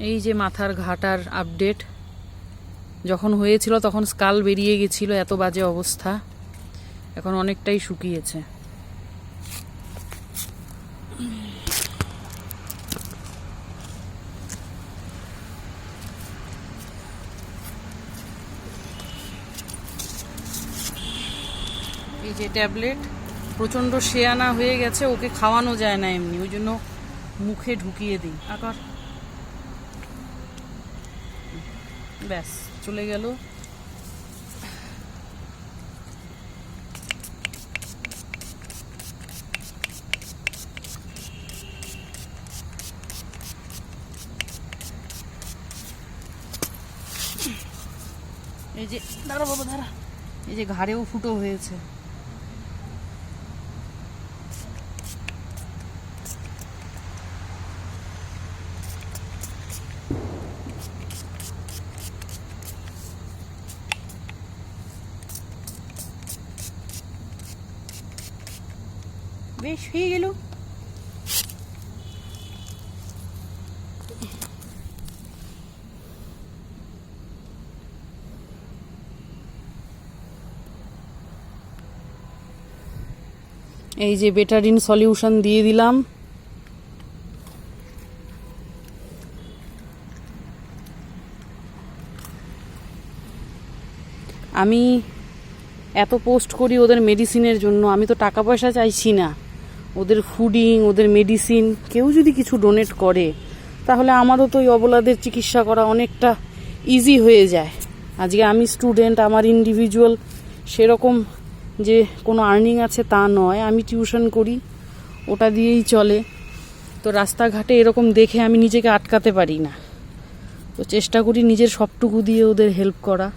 এই যে মাথার ঘাটার আপডেট, যখন হয়েছিল তখন স্কাল বেরিয়ে গেছিল, এত বাজে অবস্থা। এখন অনেকটাই শুকিয়েছে। এই যে ট্যাবলেট প্রচণ্ড শেয়ানা হয়ে গেছে, ওকে খাওয়ানো যায় না এমনি, ওই জন্য মুখে ঢুকিয়ে দিই। আকার ব্যাস চলে গেল। এই যে দাঁড়া বাবা দাঁড়া, এই যে ঘাড়েও ফুটো হয়েছে। বেশ হয়ে গেল। এই যে বেটাডিন সলিউশন দিয়ে দিলাম। আমি এত পোস্ট করি ওদের মেডিসিনের জন্য, আমি তো টাকা পয়সা চাইছি না। ওদের ফুডিং, ওদের মেডিসিন কেউ যদি কিছু ডোনেট করে তাহলে আমারও তো ওই অবলাদের চিকিৎসা করা অনেকটা ইজি হয়ে যায়। আজকে আমি স্টুডেন্ট, আমার ইন্ডিভিজুয়াল সেরকম যে কোনো আর্নিং আছে তা নয়, আমি টিউশন করি, ওটা দিয়েই চলে। তো রাস্তাঘাটে এরকম দেখে আমি নিজেকে আটকাতে পারি না, তো চেষ্টা করি নিজের সবটুকু দিয়ে ওদের হেল্প করা।